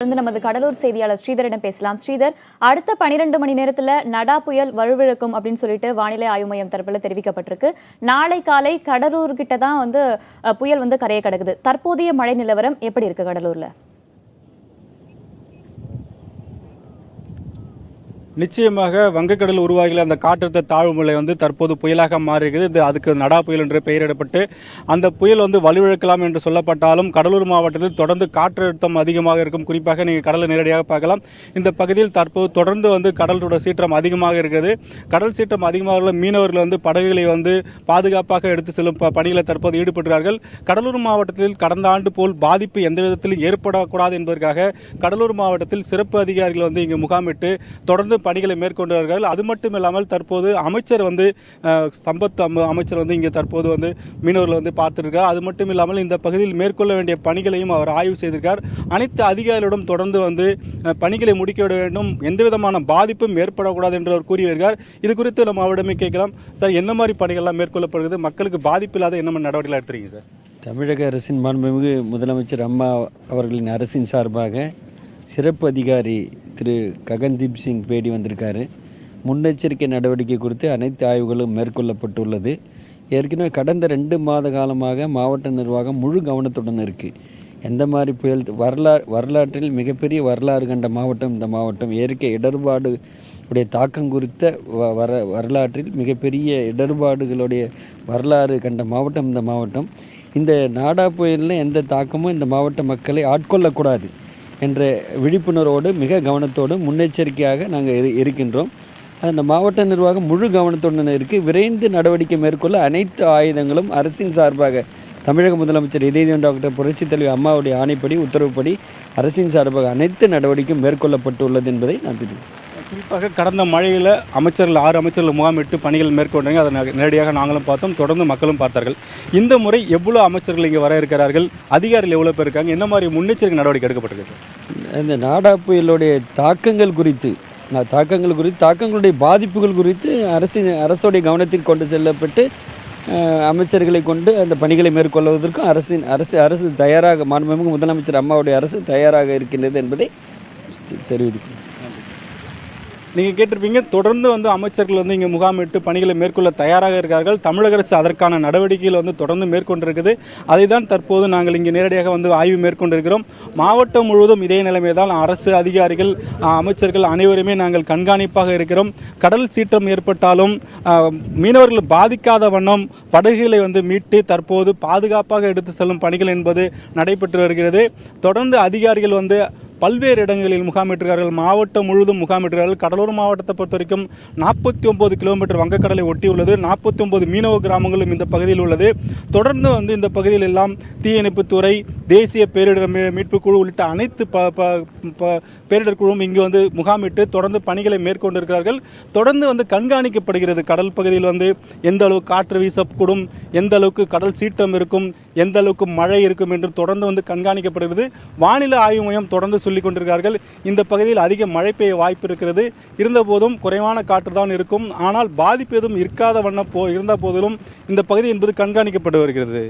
நமது கடலூர் செய்தியாளர் ஸ்ரீதரிடம் பேசலாம். ஸ்ரீதர், அடுத்த 12 மணி நேரத்துல நடா புயல் வலுவிழக்கும் அப்படின்னு சொல்லிட்டு வானிலை ஆய்வு மையம் தரப்புல தெரிவிக்கப்பட்டிருக்கு. நாளை காலை கடலூர் கிட்ட தான் புயல் கரையை கடக்குது. தற்போதைய மழை நிலவரம் எப்படி இருக்கு கடலூர்ல? நிச்சயமாக வங்கக்கடல் உருவாகிய அந்த காற்றழுத்த தாழ்வு நிலை தற்போது புயலாக மாறியிருக்குது. அதுக்கு நடா புயல் என்று பெயரிடப்பட்டு அந்த புயல் வலுவிழக்கலாம் என்று சொல்லப்பட்டாலும் கடலூர் மாவட்டத்தில் தொடர்ந்து காற்றழுத்தம் அதிகமாக இருக்கும். குறிப்பாக நீங்கள் கடலை நேரடியாக பார்க்கலாம். இந்த பகுதியில் தற்போது தொடர்ந்து கடலோட சீற்றம் அதிகமாக இருக்கிறது. கடல் சீற்றம் அதிகமாக உள்ள மீனவர்கள் படகுகளை பாதுகாப்பாக எடுத்து செல்லும் பணிகளை தற்போது ஈடுபடுகிறார்கள். கடலூர் மாவட்டத்தில் கடந்த ஆண்டு போல் பாதிப்பு எந்த விதத்திலும் ஏற்படக்கூடாது என்பதற்காக கடலூர் மாவட்டத்தில் சிறப்பு அதிகாரிகள் இங்கு முகாமிட்டு தொடர்ந்து பணிகளை மேற்கொண்டார்கள். அது மட்டும் இல்லாமல் தற்போது அமைச்சர் சம்பத் அமைச்சர் இங்கே தற்போது மீனவர்கள் பார்த்திருக்கிறார். அது மட்டும் இல்லாமல் இந்த பகுதியில் மேற்கொள்ள வேண்டிய பணிகளையும் அவர் ஆய்வு செய்திருக்கார். அனைத்து அதிகாரிகளிடம் தொடர்ந்து பணிகளை முடிக்க வேண்டும், எந்த விதமான பாதிப்பும் ஏற்படக்கூடாது என்று அவர் கூறி வருகிறார். இது குறித்து நம்ம அவரிடமே கேட்கலாம். சார், என்ன மாதிரி பணிகள்லாம் மேற்கொள்ளப்படுகிறது? மக்களுக்கு பாதிப்பு இல்லாத என்ன நடவடிக்கை எடுத்துறீங்க சார்? தமிழக அரசின் மாண்புமிகு முதலமைச்சர் அம்மா அவர்களின் அரசின் சார்பாக சிறப்பு அதிகாரி திரு ககன்தீப் சிங் பேடி வந்திருக்காரு. முன்னெச்சரிக்கை நடவடிக்கை குறித்து அனைத்து ஆய்வுகளும் மேற்கொள்ளப்பட்டுள்ளது. ஏற்கனவே கடந்த 2 மாத காலமாக மாவட்ட நிர்வாகம் முழு கவனத்துடன் இருக்குது. எந்த மாதிரி புயல் வரலாற்றில் மிகப்பெரிய வரலாறு கண்ட மாவட்டம் இந்த மாவட்டம். இயற்கை இடர்பாடு உடைய தாக்கம் குறித்த வரலாற்றில் மிகப்பெரிய இடர்பாடுகளுடைய வரலாறு கண்ட மாவட்டம் இந்த மாவட்டம். இந்த நாடா புயலில் எந்த தாக்கமும் இந்த மாவட்ட மக்களை ஆட்கொள்ளக்கூடாது என்ற விழிப்புணர்வோடு மிக கவனத்தோடு முன்னெச்சரிக்கையாக நாங்கள் இருக்கின்றோம். அந்த மாவட்ட நிர்வாகம் முழு கவனத்துடன் இருக்குது. விரைந்து நடவடிக்கை மேற்கொள்ள அனைத்து ஆயுதங்களும் அரசின் சார்பாக தமிழக முதலமைச்சர் இதயம் டாக்டர் புரட்சித் தலைவர் அம்மாவுடைய ஆணைப்படி உத்தரவுப்படி அரசின் சார்பாக அனைத்து நடவடிக்கையும் மேற்கொள்ளப்பட்டுள்ளது என்பதை நான் தெரிவிக்கிறேன். குறிப்பாக கடந்த மழையில் 6 அமைச்சர்கள் முகாமிட்டு பணிகள் மேற்கொண்டாங்க. அதை நேரடியாக நாங்களும் பார்த்தோம், தொடர்ந்து மக்களும் பார்த்தார்கள். இந்த முறை எவ்வளோ அமைச்சர்கள் இங்கே வர இருக்கிறார்கள்? அதிகாரிகள் எவ்வளோ பேர் இருக்காங்க? என்ன மாதிரி முன்னெச்சரிக்கை நடவடிக்கை எடுக்கப்பட்டிருக்கு சார்? இந்த நாடா புயலுடைய தாக்கங்களுடைய பாதிப்புகள் குறித்து அரசுடைய கவனத்தில் கொண்டு செல்லப்பட்டு அமைச்சர்களை கொண்டு அந்த பணிகளை மேற்கொள்வதற்கும் அரசு தயாராக, மாண்புமிகு முதலமைச்சர் அம்மாவுடைய அரசு தயாராக இருக்கின்றது என்பதை தெரிவிக்கிறேன். நீங்கள் கேட்டிருப்பீங்க, தொடர்ந்து அமைச்சர்கள் இங்கே முகாமிட்டு பணிகளை மேற்கொள்ள தயாராக இருக்கிறார்கள். தமிழக அரசு அதற்கான நடவடிக்கைகள் தொடர்ந்து மேற்கொண்டிருக்குது. அதை தான் தற்போது நாங்கள் இங்கே நேரடியாக ஆய்வு மேற்கொண்டிருக்கிறோம். மாவட்டம் முழுவதும் இதே நிலைமை தான். அரசு அதிகாரிகள், அமைச்சர்கள் அனைவருமே நாங்கள் கண்காணிப்பாக இருக்கிறோம். கடல் சீற்றம் ஏற்பட்டாலும் மீனவர்கள் பாதிக்காத வண்ணம் படகுகளை மீட்டு தற்போது பாதுகாப்பாக எடுத்து செல்லும் பணிகள் என்பது நடைபெற்று வருகிறது. தொடர்ந்து அதிகாரிகள் பல்வேறு இடங்களில் முகாமிட்டிருக்கிறார்கள். மாவட்டம் முழுவதும் முகாமிட்டிருக்கிறார்கள். கடலூர் மாவட்டத்தை பொறுத்த வரைக்கும் 49 கிலோமீட்டர் வங்கக்கடலை ஒட்டி உள்ளது. 49 மீனவ கிராமங்களும் இந்த பகுதியில் உள்ளது. தொடர்ந்து இந்த பகுதியில் எல்லாம் தீயணைப்புத்துறை, தேசிய பேரிடர் மீட்பு குழு உள்ளிட்ட அனைத்து பேரிடர் குழுவும் இங்கு முகாமிட்டு தொடர்ந்து பணிகளை மேற்கொண்டிருக்கிறார்கள். தொடர்ந்து கண்காணிக்கப்படுகிறது. கடல் பகுதியில் எந்த அளவுக்கு காற்று வீசக்கூடும், எந்த அளவுக்கு கடல் சீற்றம் இருக்கும், எந்த அளவுக்கு மழை இருக்கும் என்று தொடர்ந்து கண்காணிக்கப்படுகிறது. வானிலை ஆய்வு மையம் தொடர்ந்து சொல்லிக் கொண்டிருக்கிறார்கள், இந்த பகுதியில் அதிக மழை பெய்ய வாய்ப்பு இருக்கிறது. இருந்தபோதும் குறைவான காற்று தான் இருக்கும். ஆனால் பாதிப்பு எதுவும் இருக்காத வண்ணம் இருந்த போதிலும் இந்த பகுதி என்பது கண்காணிக்கப்பட்டு வருகிறது.